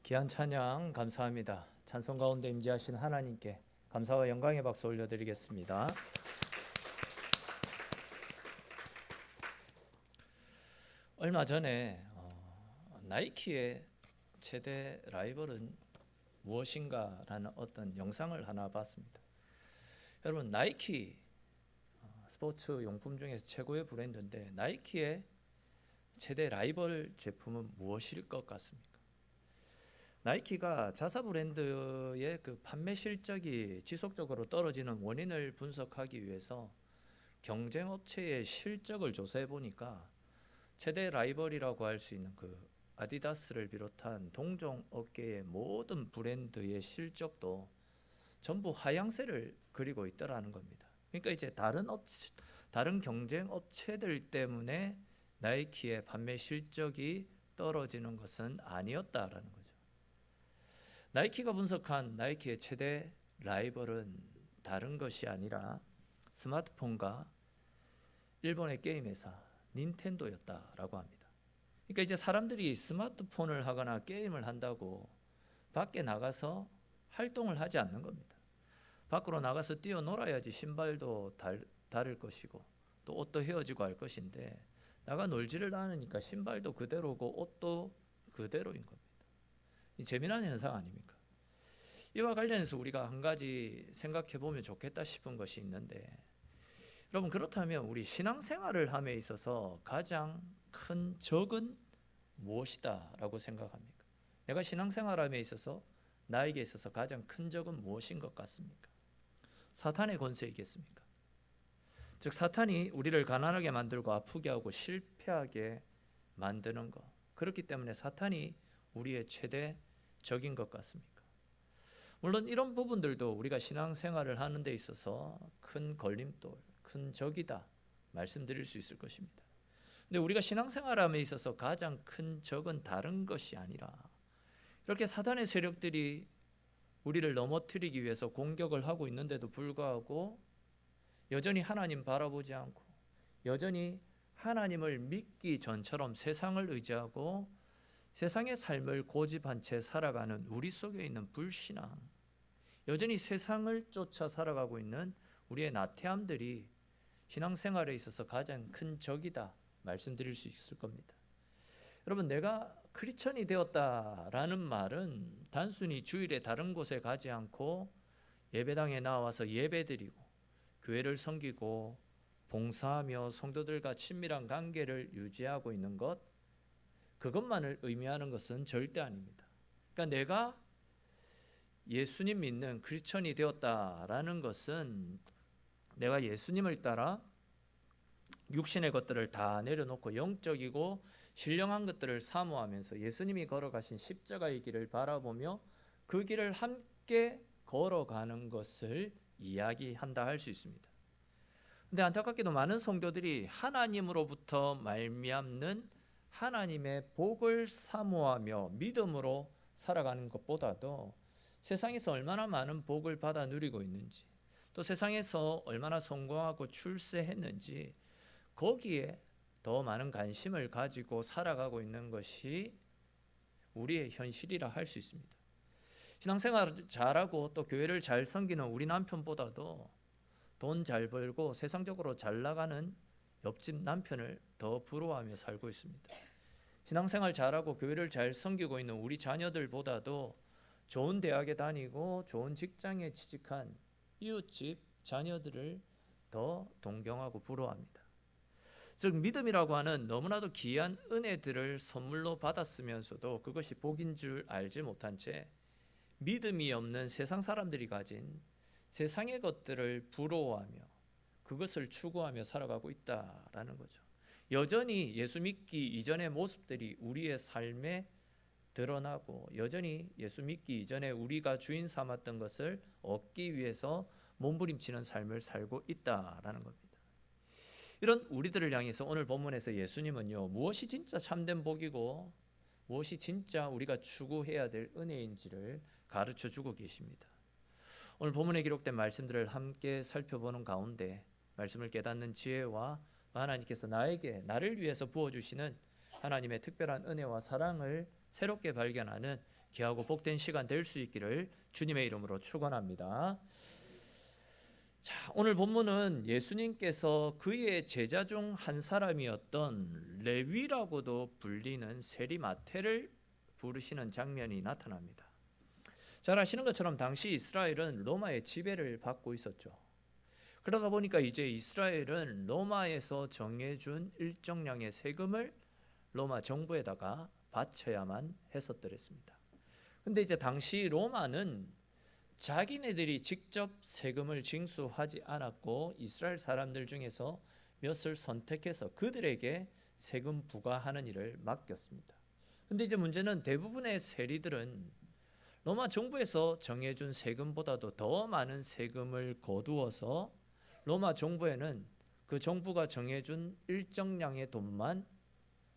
귀한 찬양 감사합니다. 찬송 가운데 임재하신 하나님께 감사와 영광의 박수 올려드리겠습니다. 얼마 전에 나이키의 최대 라이벌은 무엇인가 라는 어떤 영상을 하나 봤습니다. 여러분, 나이키 스포츠 용품 중에서 최고의 브랜드인데 나이키의 최대 라이벌 제품은 무엇일 것 같습니까? 나이키가 자사 브랜드의 그 판매 실적이 지속적으로 떨어지는 원인을 분석하기 위해서 경쟁 업체의 실적을 조사해 보니까 최대 라이벌이라고 할 수 있는 그 아디다스를 비롯한 동종 업계의 모든 브랜드의 실적도 전부 하향세를 그리고 있더라는 겁니다. 그러니까 이제 다른 경쟁 업체들 때문에 나이키의 판매 실적이 떨어지는 것은 아니었다라는 거죠. 나이키가 분석한 나이키의 최대 라이벌은 다른 것이 아니라 스마트폰과 일본의 게임 회사 닌텐도였다라고 합니다. 그러니까 이제 사람들이 스마트폰을 하거나 게임을 한다고 밖에 나가서 활동을 하지 않는 겁니다. 밖으로 나가서 뛰어놀아야지 신발도 다를 것이고 또 옷도 헤어지고 할 것인데 나가 놀지를 않으니까 신발도 그대로고 옷도 그대로인 겁니다. 이 재미난 현상 아닙니까? 이와 관련해서 우리가 한 가지 생각해 보면 좋겠다 싶은 것이 있는데, 여러분, 그렇다면 우리 신앙생활을 함에 있어서 가장 큰 적은 무엇이다 라고 생각합니까? 내가 신앙생활함에 있어서 나에게 있어서 가장 큰 적은 무엇인 것 같습니까? 사탄의 권세이겠습니까? 즉 사탄이 우리를 가난하게 만들고 아프게 하고 실패하게 만드는 것, 그렇기 때문에 사탄이 우리의 최대 적인 것 같습니까? 물론 이런 부분들도 우리가 신앙생활을 하는 데 있어서 큰 걸림돌, 큰 적이다 말씀드릴 수 있을 것입니다. 근데 우리가 신앙생활함에 있어서 가장 큰 적은 다른 것이 아니라 이렇게 사단의 세력들이 우리를 넘어뜨리기 위해서 공격을 하고 있는데도 불구하고 여전히 하나님 바라보지 않고 여전히 하나님을 믿기 전처럼 세상을 의지하고 세상의 삶을 고집한 채 살아가는 우리 속에 있는 불신앙, 여전히 세상을 쫓아 살아가고 있는 우리의 나태함들이 신앙생활에 있어서 가장 큰 적이다 말씀드릴 수 있을 겁니다. 여러분, 내가 크리스천이 되었다라는 말은 단순히 주일에 다른 곳에 가지 않고 예배당에 나와서 예배드리고 교회를 섬기고 봉사하며 성도들과 친밀한 관계를 유지하고 있는 것, 그것만을 의미하는 것은 절대 아닙니다. 그러니까 내가 예수님 믿는 크리스천이 되었다라는 것은 내가 예수님을 따라 육신의 것들을 다 내려놓고 영적이고 신령한 것들을 사모하면서 예수님이 걸어가신 십자가의 길을 바라보며 그 길을 함께 걸어가는 것을 이야기한다 할 수 있습니다. 근데 안타깝게도 많은 성도들이 하나님으로부터 말미암는 하나님의 복을 사모하며 믿음으로 살아가는 것보다도 세상에서 얼마나 많은 복을 받아 누리고 있는지, 또 세상에서 얼마나 성공하고 출세했는지 거기에 더 많은 관심을 가지고 살아가고 있는 것이 우리의 현실이라 할 수 있습니다. 신앙생활 잘하고 또 교회를 잘 섬기는 우리 남편보다도 돈 잘 벌고 세상적으로 잘 나가는 옆집 남편을 더 부러워하며 살고 있습니다. 신앙생활 잘하고 교회를 잘 섬기고 있는 우리 자녀들보다도 좋은 대학에 다니고 좋은 직장에 취직한 이웃집 자녀들을 더 동경하고 부러워합니다. 즉 믿음이라고 하는 너무나도 귀한 은혜들을 선물로 받았으면서도 그것이 복인 줄 알지 못한 채 믿음이 없는 세상 사람들이 가진 세상의 것들을 부러워하며 그것을 추구하며 살아가고 있다라는 거죠. 여전히 예수 믿기 이전의 모습들이 우리의 삶에 드러나고 여전히 예수 믿기 이전에 우리가 주인 삼았던 것을 얻기 위해서 몸부림치는 삶을 살고 있다라는 겁니다. 이런 우리들을 향해서 오늘 본문에서 예수님은요, 무엇이 진짜 참된 복이고 무엇이 진짜 우리가 추구해야 될 은혜인지를 가르쳐 주고 계십니다. 오늘 본문에 기록된 말씀들을 함께 살펴보는 가운데 말씀을 깨닫는 지혜와 하나님께서 나를 위해서 부어주시는 하나님의 특별한 은혜와 사랑을 새롭게 발견하는 귀하고 복된 시간 될 수 있기를 주님의 이름으로 축원합니다. 자, 오늘 본문은 예수님께서 그의 제자 중 한 사람이었던 레위라고도 불리는 세리마태를 부르시는 장면이 나타납니다. 잘 아시는 것처럼 당시 이스라엘은 로마의 지배를 받고 있었죠. 그러다 보니까 이제 이스라엘은 로마에서 정해준 일정량의 세금을 로마 정부에다가 바쳐야만 했었더랬습니다. 근데 이제 당시 로마는 자기네들이 직접 세금을 징수하지 않았고 이스라엘 사람들 중에서 몇을 선택해서 그들에게 세금 부과하는 일을 맡겼습니다. 근데 이제 문제는 대부분의 세리들은 로마 정부에서 정해준 세금보다도 더 많은 세금을 거두어서 로마 정부에는 그 정부가 정해준 일정량의 돈만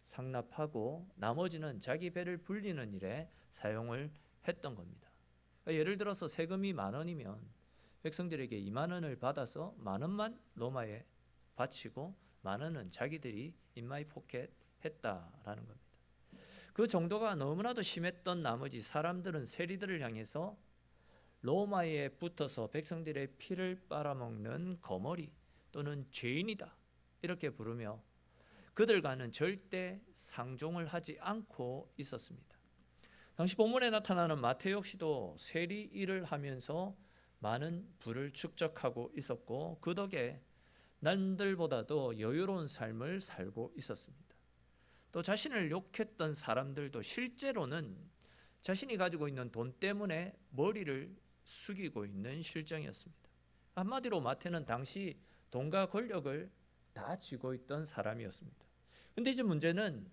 상납하고 나머지는 자기 배를 불리는 일에 사용을 했던 겁니다. 그러니까 예를 들어서 세금이 10,000원이면 백성들에게 20,000원을 받아서 10,000원만 로마에 바치고 10,000원은 자기들이 in my pocket 했다라는 겁니다. 그 정도가 너무나도 심했던 나머지 사람들은 세리들을 향해서 로마에 붙어서 백성들의 피를 빨아먹는 거머리 또는 죄인이다 이렇게 부르며 그들과는 절대 상종을 하지 않고 있었습니다. 당시 본문에 나타나는 마태 역시도 세리 일을 하면서 많은 부를 축적하고 있었고 그 덕에 남들보다도 여유로운 삶을 살고 있었습니다. 또 자신을 욕했던 사람들도 실제로는 자신이 가지고 있는 돈 때문에 머리를 숙이고 있는 실정이었습니다. 한마디로 마태는 당시 돈과 권력을 다 쥐고 있던 사람이었습니다. 근데 이제 문제는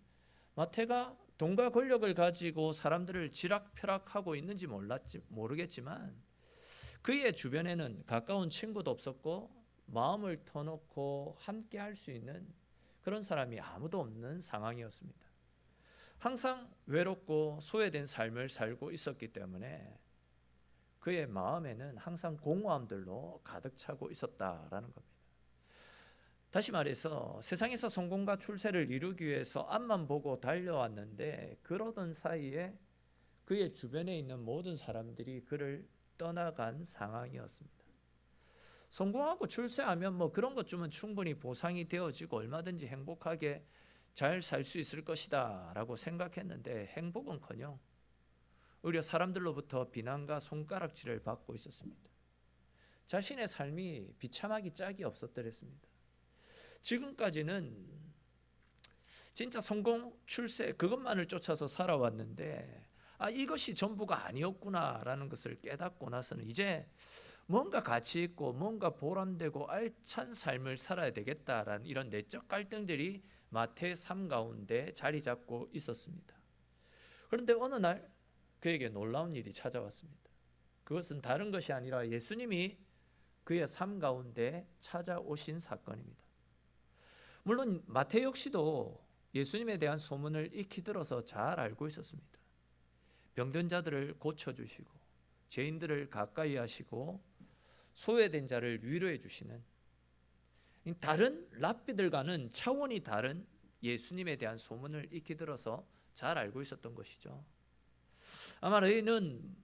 마태가 돈과 권력을 가지고 사람들을 지락펴락하고 있는지 모르겠지만 그의 주변에는 가까운 친구도 없었고 마음을 터놓고 함께 할 수 있는 그런 사람이 아무도 없는 상황이었습니다. 항상 외롭고 소외된 삶을 살고 있었기 때문에 그의 마음에는 항상 공허함들로 가득 차고 있었다라는 겁니다. 다시 말해서 세상에서 성공과 출세를 이루기 위해서 앞만 보고 달려왔는데 그러던 사이에 그의 주변에 있는 모든 사람들이 그를 떠나간 상황이었습니다. 성공하고 출세하면 뭐 그런 것 주면 충분히 보상이 되어지고 얼마든지 행복하게 잘 살 수 있을 것이다 라고 생각했는데 행복은커녕 오히려 사람들로부터 비난과 손가락질을 받고 있었습니다. 자신의 삶이 비참하기 짝이 없었더랬습니다. 지금까지는 진짜 성공, 출세 그것만을 쫓아서 살아왔는데 이것이 전부가 아니었구나라는 것을 깨닫고 나서는 이제 뭔가 가치 있고 뭔가 보람되고 알찬 삶을 살아야 되겠다라는 이런 내적 갈등들이 마태의 삶 가운데 자리 잡고 있었습니다. 그런데 어느 날 그에게 놀라운 일이 찾아왔습니다. 그것은 다른 것이 아니라 예수님이 그의 삶 가운데 찾아오신 사건입니다. 물론 마태 역시도 예수님에 대한 소문을 익히 들어서 잘 알고 있었습니다. 병든 자들을 고쳐주시고 죄인들을 가까이 하시고 소외된 자를 위로해 주시는 다른 랍비들과는 차원이 다른 예수님에 대한 소문을 익히 들어서 잘 알고 있었던 것이죠. 아마 너희는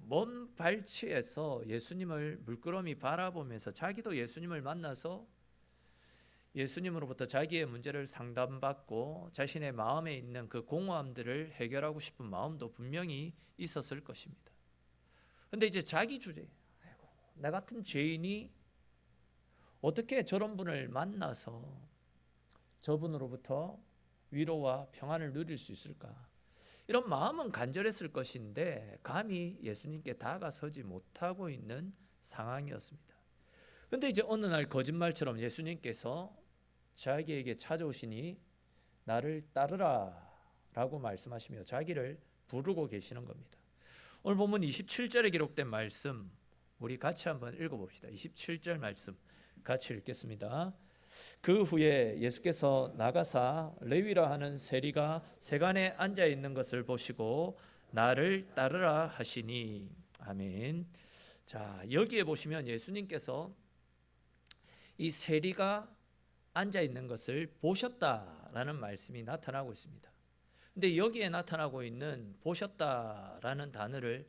먼 발치에서 예수님을 물끄러미 바라보면서 자기도 예수님을 만나서 예수님으로부터 자기의 문제를 상담받고 자신의 마음에 있는 그 공허함들을 해결하고 싶은 마음도 분명히 있었을 것입니다. 그런데 이제 자기 주제, 나 같은 죄인이 어떻게 저런 분을 만나서 저분으로부터 위로와 평안을 누릴 수 있을까? 이런 마음은 간절했을 것인데 감히 예수님께 다가서지 못하고 있는 상황이었습니다. 그런데 이제 어느 날 거짓말처럼 예수님께서 자기에게 찾아오시니 나를 따르라 라고 말씀하시며 자기를 부르고 계시는 겁니다. 오늘 본문 27절에 기록된 말씀 우리 같이 한번 읽어봅시다. 27절 말씀 같이 읽겠습니다. 그 후에 예수께서 나가사 레위라 하는 세리가 세간에 앉아 있는 것을 보시고 나를 따르라 하시니. 아멘. 자, 여기에 보시면 예수님께서 이 세리가 앉아 있는 것을 보셨다라는 말씀이 나타나고 있습니다. 근데 여기에 나타나고 있는 보셨다라는 단어를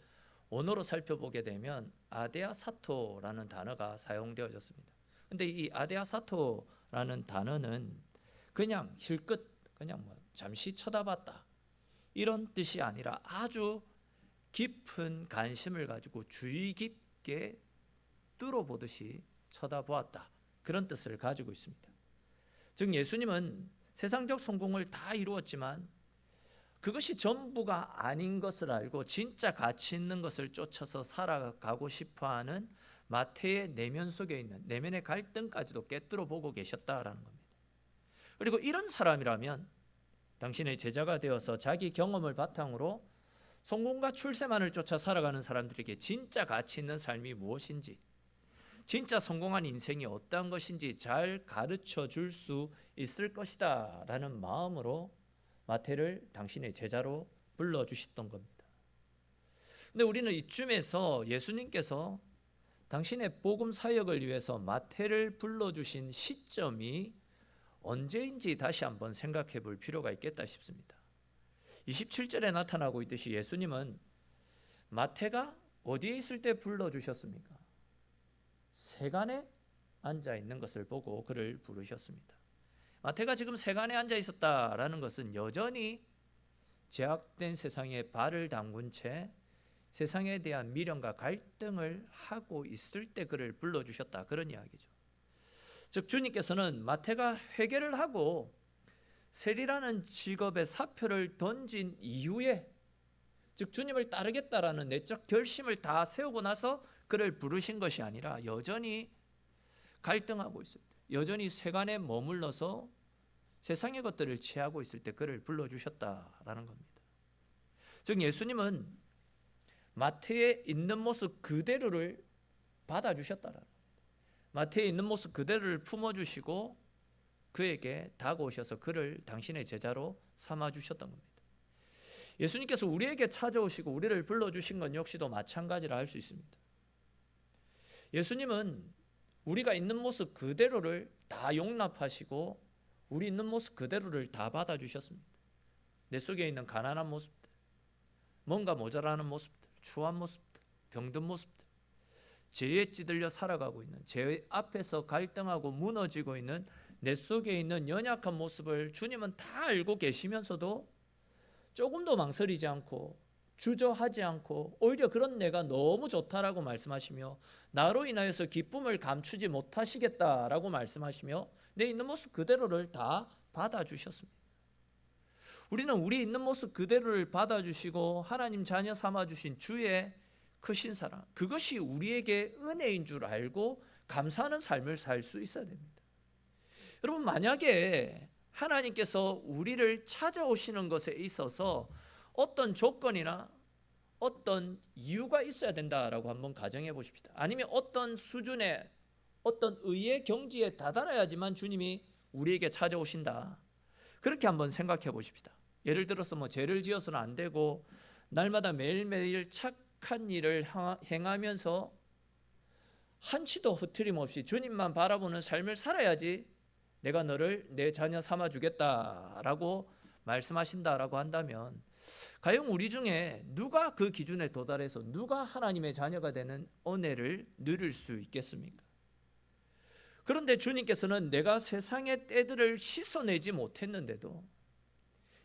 원어로 살펴보게 되면 아데아사토라는 단어가 사용되어졌습니다. 근데 이 아데아사토라는 단어는 그냥 힐끗 그냥 잠시 쳐다봤다 이런 뜻이 아니라 아주 깊은 관심을 가지고 주의 깊게 뚫어보듯이 쳐다보았다 그런 뜻을 가지고 있습니다. 즉 예수님은 세상적 성공을 다 이루었지만 그것이 전부가 아닌 것을 알고 진짜 가치 있는 것을 쫓아서 살아가고 싶어하는 마태의 내면 속에 있는 내면의 갈등까지도 꿰뚫어 보고 계셨다라는 겁니다. 그리고 이런 사람이라면 당신의 제자가 되어서 자기 경험을 바탕으로 성공과 출세만을 쫓아 살아가는 사람들에게 진짜 가치 있는 삶이 무엇인지, 진짜 성공한 인생이 어떠한 것인지 잘 가르쳐 줄 수 있을 것이다 라는 마음으로 마태를 당신의 제자로 불러주셨던 겁니다. 근데 우리는 이쯤에서 예수님께서 당신의 복음 사역을 위해서 마태를 불러주신 시점이 언제인지 다시 한번 생각해 볼 필요가 있겠다 싶습니다. 27절에 나타나고 있듯이 예수님은 마태가 어디에 있을 때 불러주셨습니까? 세간에 앉아 있는 것을 보고 그를 부르셨습니다. 마태가 지금 세간에 앉아 있었다라는 것은 여전히 제약된 세상에 발을 담근 채 세상에 대한 미련과 갈등을 하고 있을 때 그를 불러주셨다 그런 이야기죠. 즉 주님께서는 마태가 회개를 하고 세리라는 직업의 사표를 던진 이후에 즉 주님을 따르겠다라는 내적 결심을 다 세우고 나서 그를 부르신 것이 아니라 여전히 갈등하고 있을 때 여전히 세간에 머물러서 세상의 것들을 취하고 있을 때 그를 불러주셨다라는 겁니다. 즉 예수님은 마태의 있는 모습 그대로를 받아주셨다라는 겁니다. 마태에 있는 모습 그대로를 품어주시고 그에게 다가오셔서 그를 당신의 제자로 삼아주셨던 겁니다. 예수님께서 우리에게 찾아오시고 우리를 불러주신 건 역시도 마찬가지라 할 수 있습니다. 예수님은 우리가 있는 모습 그대로를 다 용납하시고 우리 있는 모습 그대로를 다 받아주셨습니다. 내 속에 있는 가난한 모습들, 뭔가 모자라는 모습들, 추한 모습들, 병든 모습들, 죄에 찌들려 살아가고 있는, 죄 앞에서 갈등하고 무너지고 있는 내 속에 있는 연약한 모습을 주님은 다 알고 계시면서도 조금도 망설이지 않고 주저하지 않고 오히려 그런 내가 너무 좋다라고 말씀하시며 나로 인하여서 기쁨을 감추지 못하시겠다라고 말씀하시며 내 있는 모습 그대로를 다 받아주셨습니다. 우리는 우리 있는 모습 그대로를 받아주시고 하나님 자녀 삼아주신 주의 크신 사랑, 그것이 우리에게 은혜인 줄 알고 감사하는 삶을 살 수 있어야 됩니다. 여러분, 만약에 하나님께서 우리를 찾아오시는 것에 있어서 어떤 조건이나 어떤 이유가 있어야 된다라고 한번 가정해 보십시다. 아니면 어떤 수준의 어떤 의의 경지에 다다라야지만 주님이 우리에게 찾아오신다, 그렇게 한번 생각해 보십시다. 예를 들어서 죄를 지어서는 안 되고 날마다 매일매일 착한 일을 행하면서 한치도 흐트림 없이 주님만 바라보는 삶을 살아야지 내가 너를 내 자녀 삼아주겠다라고 말씀하신다라고 한다면 과연 우리 중에 누가 그 기준에 도달해서 누가 하나님의 자녀가 되는 은혜를 누릴 수 있겠습니까? 그런데 주님께서는 내가 세상의 때들을 씻어내지 못했는데도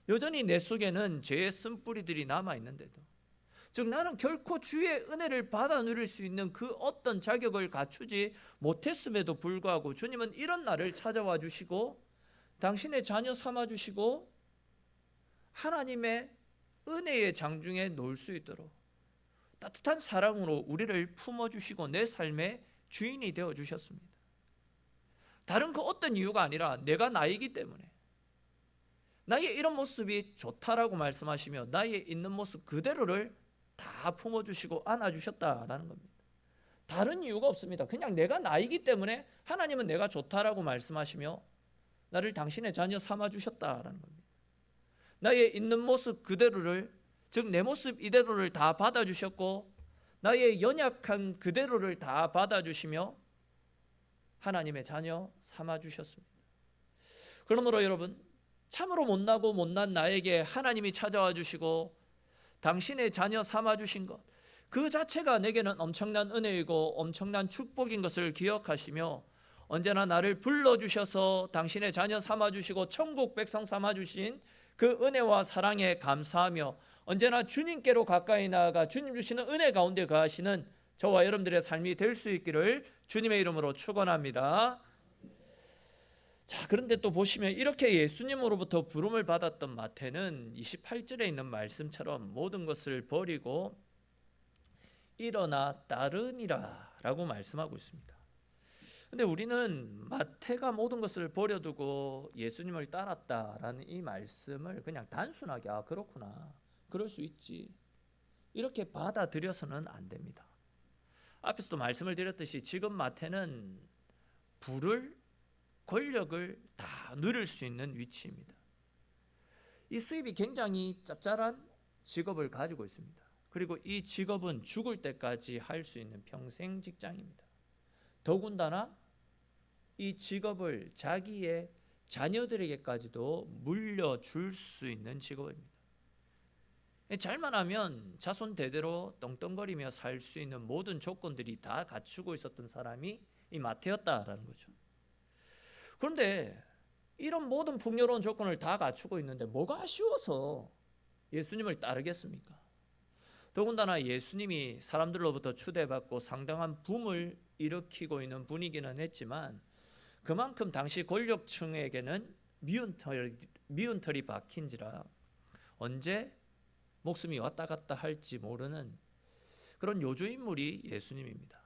여전히 내 속에는 죄의 쓴뿌리들이 남아있는데도, 즉 나는 결코 주의 은혜를 받아 누릴 수 있는 그 어떤 자격을 갖추지 못했음에도 불구하고 주님은 이런 나를 찾아와 주시고 당신의 자녀 삼아 주시고 하나님의 은혜의 장중에 놓을 수 있도록 따뜻한 사랑으로 우리를 품어주시고 내 삶의 주인이 되어 주셨습니다. 다른 그 어떤 이유가 아니라 내가 나이기 때문에, 나의 이런 모습이 좋다라고 말씀하시며 나의 있는 모습 그대로를 다 품어주시고 안아주셨다라는 겁니다. 다른 이유가 없습니다. 그냥 내가 나이기 때문에 하나님은 내가 좋다라고 말씀하시며 나를 당신의 자녀 삼아주셨다라는 겁니다. 나의 있는 모습 그대로를, 즉 내 모습 이대로를 다 받아주셨고 나의 연약한 그대로를 다 받아주시며 하나님의 자녀 삼아주셨습니다. 그러므로 여러분, 참으로 못나고 못난 나에게 하나님이 찾아와 주시고 당신의 자녀 삼아주신 것, 그 자체가 내게는 엄청난 은혜이고 엄청난 축복인 것을 기억하시며 언제나 나를 불러주셔서 당신의 자녀 삼아주시고 천국 백성 삼아주신 그 은혜와 사랑에 감사하며 언제나 주님께로 가까이 나아가 주님 주시는 은혜 가운데 거하시는 저와 여러분들의 삶이 될 수 있기를 주님의 이름으로 축원합니다. 자, 그런데 또 보시면 이렇게 예수님으로부터 부름을 받았던 마태는 28절에 있는 말씀처럼 모든 것을 버리고 일어나 따르니라 라고 말씀하고 있습니다. 근데 우리는 마태가 모든 것을 버려두고 예수님을 따랐다라는 이 말씀을 그냥 단순하게 그렇구나, 그럴 수 있지, 이렇게 받아들여서는 안 됩니다. 앞에서도 말씀을 드렸듯이 지금 마태는 부를, 권력을 다 누릴 수 있는 위치입니다. 이 수입이 굉장히 짭짤한 직업을 가지고 있습니다. 그리고 이 직업은 죽을 때까지 할 수 있는 평생 직장입니다. 더군다나 이 직업을 자기의 자녀들에게까지도 물려줄 수 있는 직업입니다. 잘만 하면 자손 대대로 떵떵거리며 살 수 있는 모든 조건들이 다 갖추고 있었던 사람이 이 마태였다라는 거죠. 그런데 이런 모든 풍요로운 조건을 다 갖추고 있는데 뭐가 아쉬워서 예수님을 따르겠습니까? 더군다나 예수님이 사람들로부터 추대받고 상당한 붐을 일으키고 있는 분이기는 했지만 그만큼 당시 권력층에게는 미운 털이 박힌지라 언제 목숨이 왔다 갔다 할지 모르는 그런 요주인물이 예수님입니다.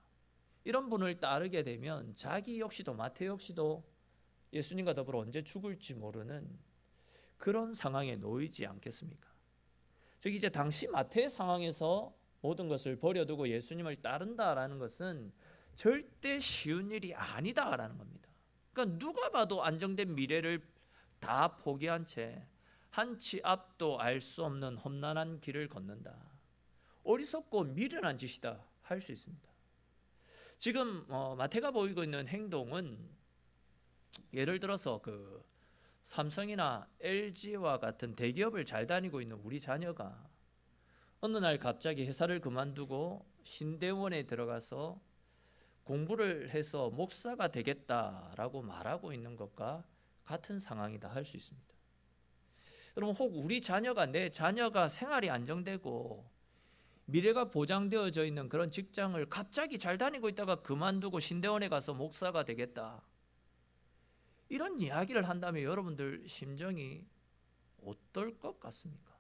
이런 분을 따르게 되면 자기 역시도, 마태 역시도 예수님과 더불어 언제 죽을지 모르는 그런 상황에 놓이지 않겠습니까? 즉 이제 당시 마태의 상황에서 모든 것을 버려두고 예수님을 따른다라는 것은 절대 쉬운 일이 아니다라는 겁니다. 그러니까 누가 봐도 안정된 미래를 다 포기한 채 한 치 앞도 알 수 없는 험난한 길을 걷는다. 어리석고 미련한 짓이다 할 수 있습니다. 지금 마태가 보이고 있는 행동은 예를 들어서 그 삼성이나 LG와 같은 대기업을 잘 다니고 있는 우리 자녀가 어느 날 갑자기 회사를 그만두고 신대원에 들어가서 공부를 해서 목사가 되겠다라고 말하고 있는 것과 같은 상황이다 할 수 있습니다. 여러분, 혹 우리 자녀가, 내 자녀가 생활이 안정되고 미래가 보장되어져 있는 그런 직장을 갑자기 잘 다니고 있다가 그만두고 신대원에 가서 목사가 되겠다, 이런 이야기를 한다면 여러분들 심정이 어떨 것 같습니까?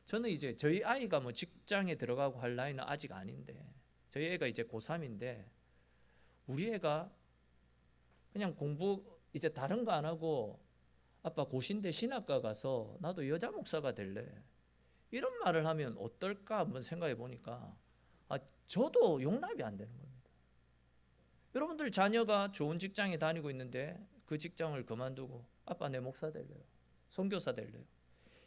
저는 이제 저희 아이가 뭐 직장에 들어가고 할 나이는 아직 아닌데, 저희 애가 이제 고3인데 우리 애가 그냥 공부 이제 다른 거 안 하고 아빠 고신대 신학과 가서 나도 여자 목사가 될래, 이런 말을 하면 어떨까 한번 생각해 보니까 저도 용납이 안 되는 겁니다. 여러분들 자녀가 좋은 직장에 다니고 있는데 그 직장을 그만두고 아빠 내 목사 될래요, 선교사 될래요,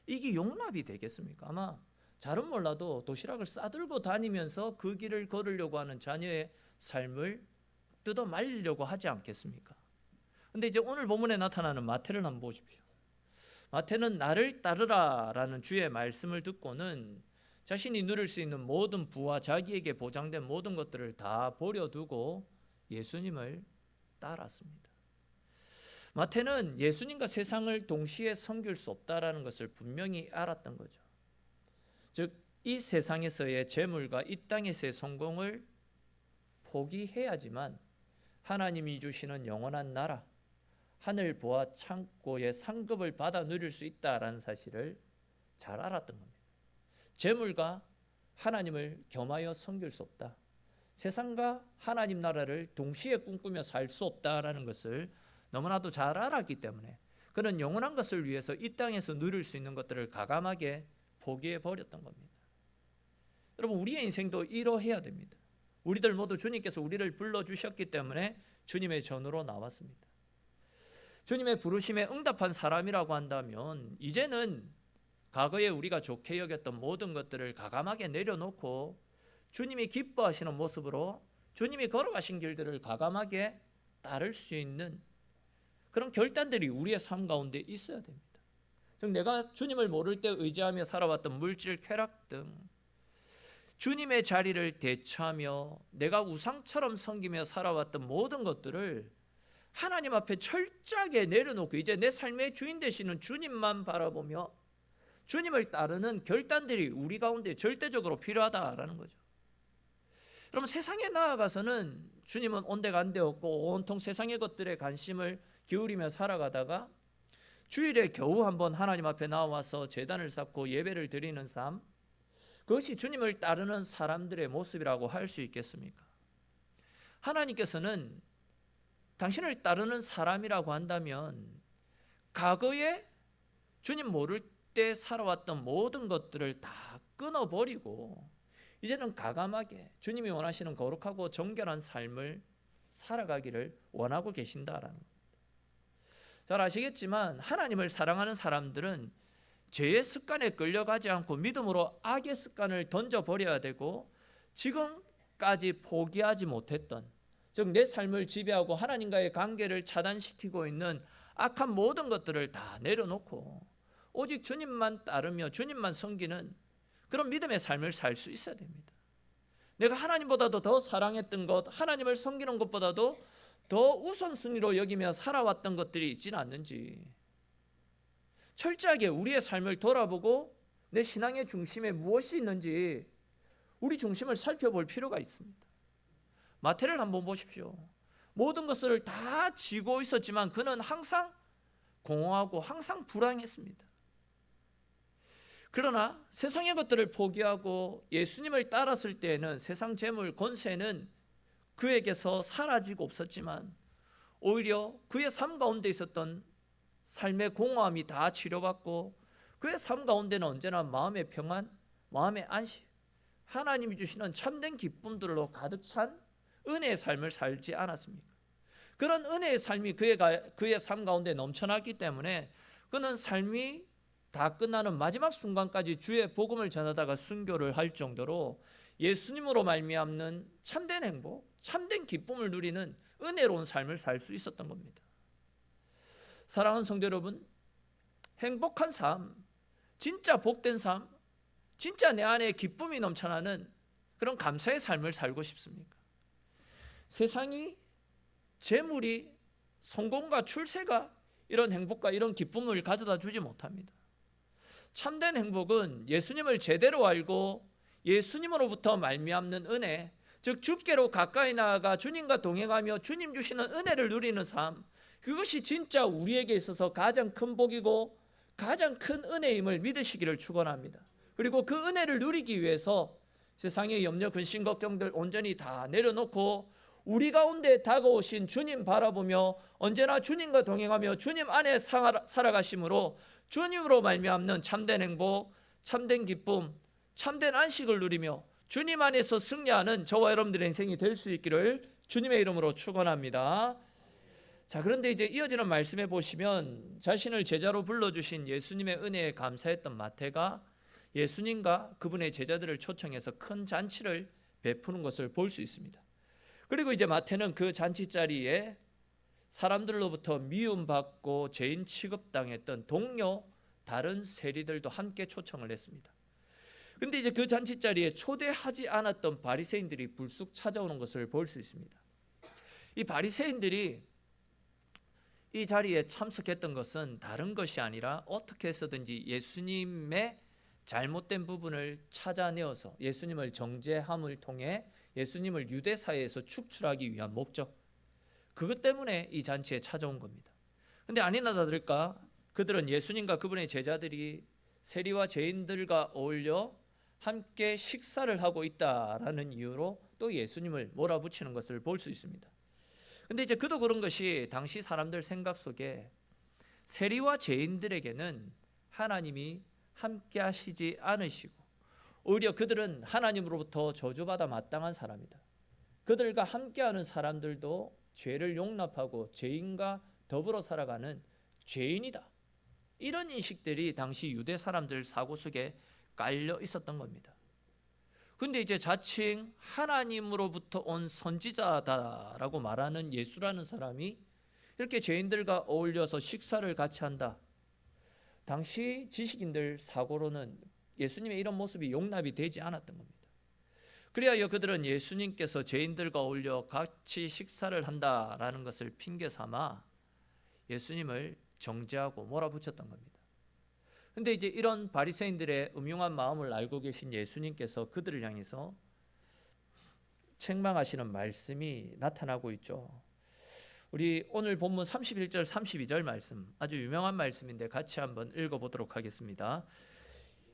이게 용납이 되겠습니까? 아마 잘은 몰라도 도시락을 싸들고 다니면서 그 길을 걸으려고 하는 자녀의 삶을 뜯어 말리려고 하지 않겠습니까? 근데 이제 오늘 본문에 나타나는 마태를 한번 보십시오. 마태는 나를 따르라 라는 주의 말씀을 듣고는 자신이 누릴 수 있는 모든 부와 자기에게 보장된 모든 것들을 다 버려두고 예수님을 따랐습니다. 마태는 예수님과 세상을 동시에 섬길 수 없다라는 것을 분명히 알았던 거죠. 즉, 이 세상에서의 재물과 이 땅에서의 성공을 포기해야지만 하나님이 주시는 영원한 나라, 하늘 보아 창고의 상급을 받아 누릴 수 있다라는 사실을 잘 알았던 겁니다. 재물과 하나님을 겸하여 섬길 수 없다, 세상과 하나님 나라를 동시에 꿈꾸며 살 수 없다라는 것을 너무나도 잘 알았기 때문에 그는 영원한 것을 위해서 이 땅에서 누릴 수 있는 것들을 과감하게 포기해 버렸던 겁니다. 여러분, 우리의 인생도 이러해야 됩니다. 우리들 모두 주님께서 우리를 불러주셨기 때문에 주님의 전으로 나왔습니다. 주님의 부르심에 응답한 사람이라고 한다면 이제는 과거에 우리가 좋게 여겼던 모든 것들을 과감하게 내려놓고 주님이 기뻐하시는 모습으로 주님이 걸어가신 길들을 과감하게 따를 수 있는 그런 결단들이 우리의 삶 가운데 있어야 됩니다. 즉, 내가 주님을 모를 때 의지하며 살아왔던 물질, 쾌락 등 주님의 자리를 대처하며 내가 우상처럼 섬기며 살아왔던 모든 것들을 하나님 앞에 철저하게 내려놓고 이제 내 삶의 주인 되시는 주님만 바라보며 주님을 따르는 결단들이 우리 가운데 절대적으로 필요하다라는 거죠. 여러분, 세상에 나아가서는 주님은 온데간데 없고 온통 세상의 것들에 관심을 기울이며 살아가다가 주일에 겨우 한번 하나님 앞에 나와서 제단을 쌓고 예배를 드리는 삶, 그것이 주님을 따르는 사람들의 모습이라고 할 수 있겠습니까? 하나님께서는 당신을 따르는 사람이라고 한다면 과거에 주님 모를 때 살아왔던 모든 것들을 다 끊어버리고 이제는 과감하게 주님이 원하시는 거룩하고 정결한 삶을 살아가기를 원하고 계신다라는 겁니다. 잘 아시겠지만 하나님을 사랑하는 사람들은 죄의 습관에 끌려가지 않고 믿음으로 악의 습관을 던져버려야 되고 지금까지 포기하지 못했던, 즉 내 삶을 지배하고 하나님과의 관계를 차단시키고 있는 악한 모든 것들을 다 내려놓고 오직 주님만 따르며 주님만 섬기는 그런 믿음의 삶을 살 수 있어야 됩니다. 내가 하나님보다도 더 사랑했던 것, 하나님을 섬기는 것보다도 더 우선순위로 여기며 살아왔던 것들이 있지는 않는지 철저하게 우리의 삶을 돌아보고 내 신앙의 중심에 무엇이 있는지 우리 중심을 살펴볼 필요가 있습니다. 마태를 한번 보십시오. 모든 것을 다 쥐고 있었지만 그는 항상 공허하고 항상 불안했습니다. 그러나 세상의 것들을 포기하고 예수님을 따랐을 때에는 세상 재물, 권세는 그에게서 사라지고 없었지만 오히려 그의 삶 가운데 있었던 삶의 공허함이 다 치료받고 그의 삶 가운데는 언제나 마음의 평안, 마음의 안식, 하나님이 주시는 참된 기쁨들로 가득 찬 은혜의 삶을 살지 않았습니까? 그런 은혜의 삶이 그의 삶 가운데 넘쳐났기 때문에 그는 삶이 다 끝나는 마지막 순간까지 주의 복음을 전하다가 순교를 할 정도로 예수님으로 말미암는 참된 행복, 참된 기쁨을 누리는 은혜로운 삶을 살 수 있었던 겁니다. 사랑하는 성도 여러분, 행복한 삶, 진짜 복된 삶, 진짜 내 안에 기쁨이 넘쳐나는 그런 감사의 삶을 살고 싶습니까? 세상이, 재물이, 성공과 출세가 이런 행복과 이런 기쁨을 가져다 주지 못합니다. 참된 행복은 예수님을 제대로 알고 예수님으로부터 말미암는 은혜, 즉 주께로 가까이 나아가 주님과 동행하며 주님 주시는 은혜를 누리는 삶, 그것이 진짜 우리에게 있어서 가장 큰 복이고 가장 큰 은혜임을 믿으시기를 축원합니다. 그리고 그 은혜를 누리기 위해서 세상의 염려, 근심, 걱정들 온전히 다 내려놓고 우리 가운데 다가오신 주님 바라보며 언제나 주님과 동행하며 주님 안에 살아가심으로 주님으로 말미암는 참된 행복, 참된 기쁨, 참된 안식을 누리며 주님 안에서 승리하는 저와 여러분들의 인생이 될 수 있기를 주님의 이름으로 축원합니다. 자, 그런데 이제 이어지는 말씀에 보시면 자신을 제자로 불러주신 예수님의 은혜에 감사했던 마태가 예수님과 그분의 제자들을 초청해서 큰 잔치를 베푸는 것을 볼 수 있습니다. 그리고 이제 마태는 그 잔치 자리에 사람들로부터 미움받고 죄인 취급당했던 동료 다른 세리들도 함께 초청을 했습니다. 근데 이제 그 잔치 자리에 초대하지 않았던 바리새인들이 불쑥 찾아오는 것을 볼 수 있습니다. 이 바리새인들이 이 자리에 참석했던 것은 다른 것이 아니라 어떻게 해서든지 예수님의 잘못된 부분을 찾아내어서 예수님을 정죄함을 통해 예수님을 유대 사회에서 축출하기 위한 목적, 그것 때문에 이 잔치에 찾아온 겁니다. 근데 아니나 다를까 그들은 예수님과 그분의 제자들이 세리와 죄인들과 어울려 함께 식사를 하고 있다라는 이유로 또 예수님을 몰아붙이는 것을 볼 수 있습니다. 근데 이제 그도 그런 것이 당시 사람들 생각 속에 세리와 죄인들에게는 하나님이 함께 하시지 않으시고 오히려 그들은 하나님으로부터 저주받아 마땅한 사람이다. 그들과 함께하는 사람들도 죄를 용납하고 죄인과 더불어 살아가는 죄인이다. 이런 인식들이 당시 유대 사람들 사고 속에 깔려 있었던 겁니다. 근데 이제 자칭 하나님으로부터 온 선지자다라고 말하는 예수라는 사람이 이렇게 죄인들과 어울려서 식사를 같이 한다. 당시 지식인들 사고로는 예수님의 이런 모습이 용납이 되지 않았던 겁니다. 그리하여 그들은 예수님께서 죄인들과 어울려 같이 식사를 한다라는 것을 핑계 삼아 예수님을 정죄하고 몰아붙였던 겁니다. 근데 이제 이런 바리새인들의 음흉한 마음을 알고 계신 예수님께서 그들을 향해서 책망하시는 말씀이 나타나고 있죠. 우리 오늘 본문 31절 32절 말씀, 아주 유명한 말씀인데 같이 한번 읽어보도록 하겠습니다.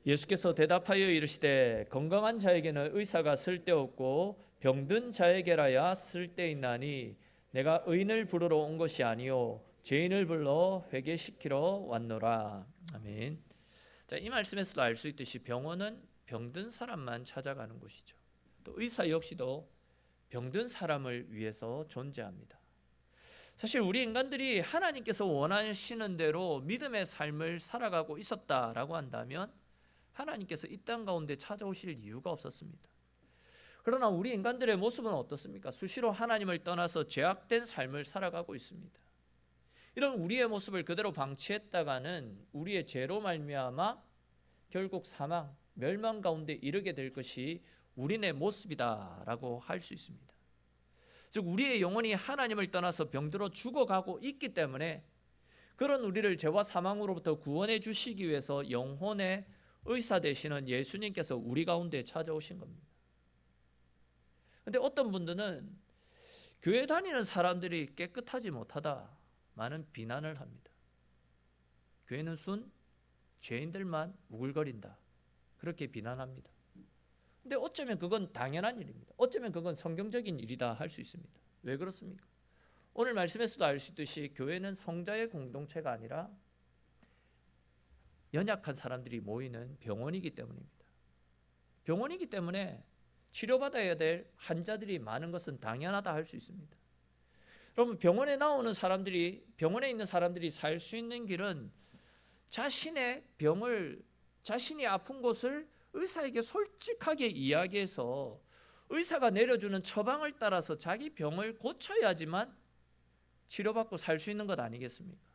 예수께서 대답하여 이르시되 건강한 자에게는 의사가 쓸데없고 병든 자에게라야 쓸데있나니 내가 의인을 부르러 온 것이 아니요 죄인을 불러 회개시키러 왔노라. 아멘. 자, 이 말씀에서도 알 수 있듯이 병원은 병든 사람만 찾아가는 곳이죠. 또 의사 역시도 병든 사람을 위해서 존재합니다. 사실 우리 인간들이 하나님께서 원하시는 대로 믿음의 삶을 살아가고 있었다라고 한다면 하나님께서 이 땅 가운데 찾아오실 이유가 없었습니다. 그러나 우리 인간들의 모습은 어떻습니까? 수시로 하나님을 떠나서 죄악된 삶을 살아가고 있습니다. 이런 우리의 모습을 그대로 방치했다가는 우리의 죄로 말미암아 결국 사망, 멸망 가운데 이르게 될 것이 우리의 모습이다라고 할 수 있습니다. 즉 우리의 영혼이 하나님을 떠나서 병들어 죽어가고 있기 때문에 그런 우리를 죄와 사망으로부터 구원해 주시기 위해서 영혼의 의사 되시는 예수님께서 우리 가운데 찾아오신 겁니다. 그런데 어떤 분들은 교회 다니는 사람들이 깨끗하지 못하다 많은 비난을 합니다. 교회는 순 죄인들만 우글거린다. 그렇게 비난합니다. 근데 어쩌면 그건 당연한 일입니다. 어쩌면 그건 성경적인 일이다 할 수 있습니다. 왜 그렇습니까? 오늘 말씀에서도 알 수 있듯이 교회는 성자의 공동체가 아니라 연약한 사람들이 모이는 병원이기 때문입니다. 병원이기 때문에 치료받아야 될 환자들이 많은 것은 당연하다 할 수 있습니다. 여러분, 병원에 있는 사람들이 살 수 있는 길은 자신의 병을, 자신이 아픈 곳을 의사에게 솔직하게 이야기해서 의사가 내려주는 처방을 따라서 자기 병을 고쳐야지만 치료받고 살 수 있는 것 아니겠습니까?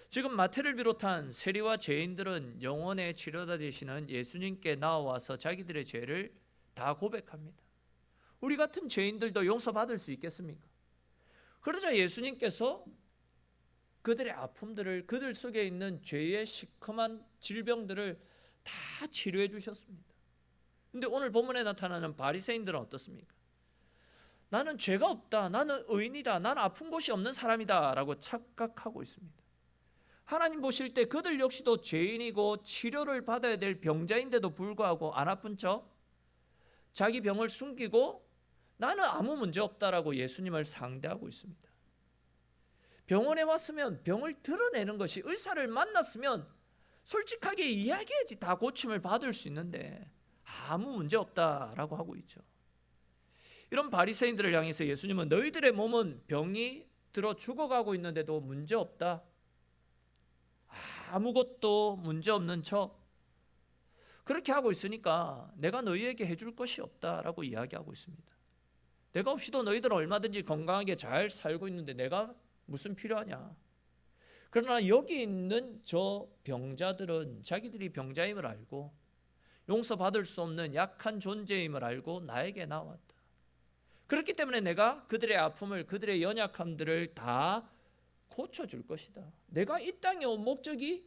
지금 마태를 비롯한 세리와 죄인들은 영혼의 치료자 되시는 예수님께 나와서 자기들의 죄를 다 고백합니다. 우리 같은 죄인들도 용서받을 수 있겠습니까? 그러자 예수님께서 그들의 아픔들을, 그들 속에 있는 죄의 시커먼 질병들을 다 치료해 주셨습니다. 근데 오늘 본문에 나타나는 바리새인들은 어떻습니까? 나는 죄가 없다, 나는 의인이다, 나는 아픈 곳이 없는 사람이다 라고 착각하고 있습니다. 하나님 보실 때 그들 역시도 죄인이고 치료를 받아야 될 병자인데도 불구하고 안 아픈 척 자기 병을 숨기고 나는 아무 문제 없다라고 예수님을 상대하고 있습니다. 병원에 왔으면 병을 드러내는 것이, 의사를 만났으면 솔직하게 이야기해야지 다 고침을 받을 수 있는데 아무 문제 없다라고 하고 있죠. 이런 바리새인들을 향해서 예수님은 너희들의 몸은 병이 들어 죽어가고 있는데도 문제 없다, 아무것도 문제 없는 척 그렇게 하고 있으니까 내가 너희에게 해줄 것이 없다라고 이야기하고 있습니다. 내가 없이도 너희들은 얼마든지 건강하게 잘 살고 있는데 내가 무슨 필요하냐. 그러나 여기 있는 저 병자들은 자기들이 병자임을 알고 용서받을 수 없는 약한 존재임을 알고 나에게 나왔다. 그렇기 때문에 내가 그들의 아픔을, 그들의 연약함들을 다 고쳐줄 것이다. 내가 이 땅에 온 목적이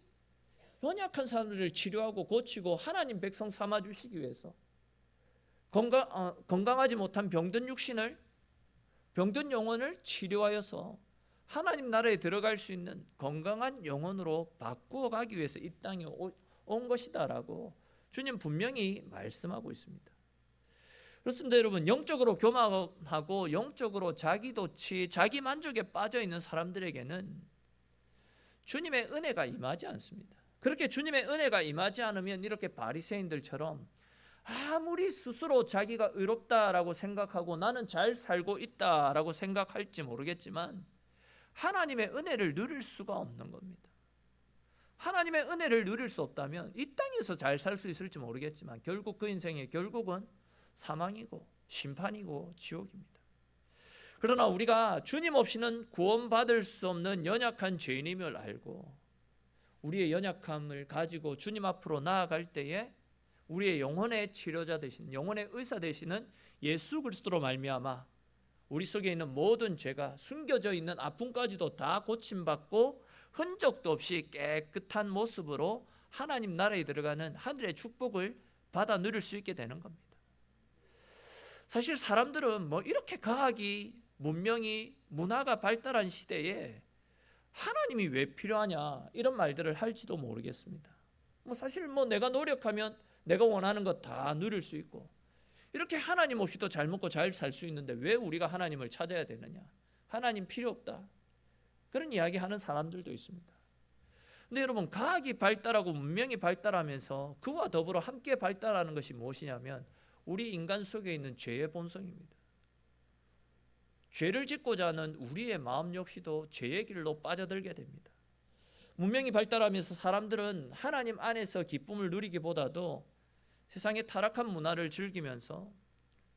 연약한 사람들을 치료하고 고치고 하나님 백성 삼아주시기 위해서, 건강하지 못한 병든 육신을, 병든 영혼을 치료하여서 하나님 나라에 들어갈 수 있는 건강한 영혼으로 바꾸어 가기 위해서 이 땅에 온 것이다 라고 주님 분명히 말씀하고 있습니다. 그렇습니다. 여러분, 영적으로 교만하고 영적으로 자기도취, 자기 만족에 빠져 있는 사람들에게는 주님의 은혜가 임하지 않습니다. 그렇게 주님의 은혜가 임하지 않으면 이렇게 바리새인들처럼 아무리 스스로 자기가 의롭다라고 생각하고 나는 잘 살고 있다라고 생각할지 모르겠지만 하나님의 은혜를 누릴 수가 없는 겁니다. 하나님의 은혜를 누릴 수 없다면 이 땅에서 잘 살 수 있을지 모르겠지만 결국 그 인생의 결국은 사망이고 심판이고 지옥입니다. 그러나 우리가 주님 없이는 구원받을 수 없는 연약한 죄인임을 알고 우리의 연약함을 가지고 주님 앞으로 나아갈 때에 우리의 영혼의 치료자 되신, 영혼의 의사 되시는 예수 그리스도로 말미암아 우리 속에 있는 모든 죄가, 숨겨져 있는 아픔까지도 다 고침받고 흔적도 없이 깨끗한 모습으로 하나님 나라에 들어가는 하늘의 축복을 받아 누릴 수 있게 되는 겁니다. 사실 사람들은 이렇게 과학이, 문명이, 문화가 발달한 시대에 하나님이 왜 필요하냐 이런 말들을 할지도 모르겠습니다. 사실 내가 노력하면 내가 원하는 것 다 누릴 수 있고 이렇게 하나님 없이도 잘 먹고 잘 살 수 있는데 왜 우리가 하나님을 찾아야 되느냐, 하나님 필요 없다, 그런 이야기하는 사람들도 있습니다. 근데 여러분, 과학이 발달하고 문명이 발달하면서 그와 더불어 함께 발달하는 것이 무엇이냐면 우리 인간 속에 있는 죄의 본성입니다. 죄를 짓고자 하는 우리의 마음 역시도 죄의 길로 빠져들게 됩니다. 문명이 발달하면서 사람들은 하나님 안에서 기쁨을 누리기보다도 세상의 타락한 문화를 즐기면서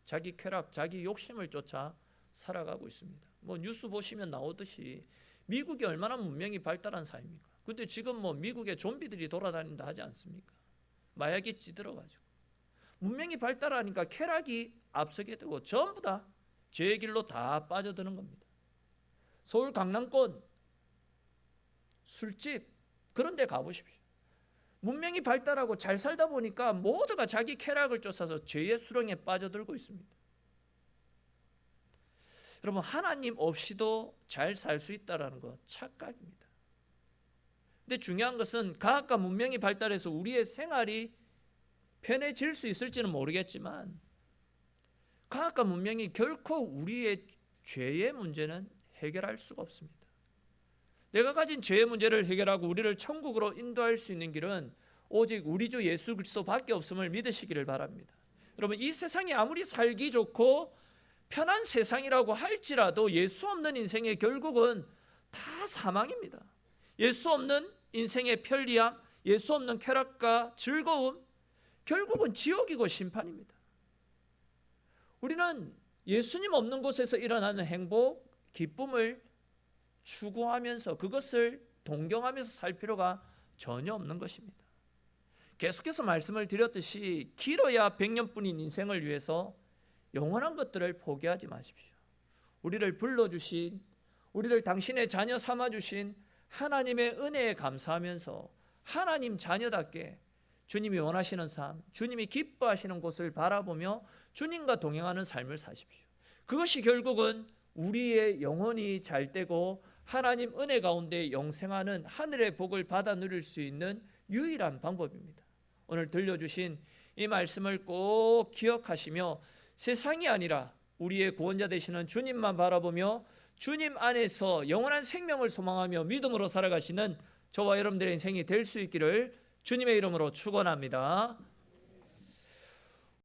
자기 쾌락, 자기 욕심을 쫓아 살아가고 있습니다. 뉴스 보시면 나오듯이 미국이 얼마나 문명이 발달한 사회입니까? 근데 지금 미국에 좀비들이 돌아다닌다 하지 않습니까? 마약이 찌들어가지고 문명이 발달하니까 쾌락이 앞서게 되고 전부 다 죄의 길로 다 빠져드는 겁니다. 서울 강남권 술집 그런 데 가보십시오. 문명이 발달하고 잘 살다 보니까 모두가 자기 쾌락을 쫓아서 죄의 수렁에 빠져들고 있습니다. 여러분, 하나님 없이도 잘 살 수 있다는 것 착각입니다. 근데 중요한 것은 과학과 문명이 발달해서 우리의 생활이 편해질 수 있을지는 모르겠지만 과학과 문명이 결코 우리의 죄의 문제는 해결할 수가 없습니다. 내가 가진 죄의 문제를 해결하고 우리를 천국으로 인도할 수 있는 길은 오직 우리 주 예수 그리스도밖에 없음을 믿으시기를 바랍니다. 여러분, 이 세상이 아무리 살기 좋고 편한 세상이라고 할지라도 예수 없는 인생의 결국은 다 사망입니다. 예수 없는 인생의 편리함, 예수 없는 쾌락과 즐거움, 결국은 지옥이고 심판입니다. 우리는 예수님 없는 곳에서 일어나는 행복, 기쁨을 추구하면서 그것을 동경하면서 살 필요가 전혀 없는 것입니다. 계속해서 말씀을 드렸듯이 길어야 100년뿐인 인생을 위해서 영원한 것들을 포기하지 마십시오. 우리를 불러주신, 우리를 당신의 자녀 삼아주신 하나님의 은혜에 감사하면서 하나님 자녀답게 주님이 원하시는 삶, 주님이 기뻐하시는 곳을 바라보며 주님과 동행하는 삶을 사십시오. 그것이 결국은 우리의 영혼이 잘 되고 하나님 은혜 가운데 영생하는 하늘의 복을 받아 누릴 수 있는 유일한 방법입니다. 오늘 들려주신 이 말씀을 꼭 기억하시며 세상이 아니라 우리의 구원자 되시는 주님만 바라보며 주님 안에서 영원한 생명을 소망하며 믿음으로 살아가시는 저와 여러분들의 인생이 될 수 있기를 주님의 이름으로 축원합니다.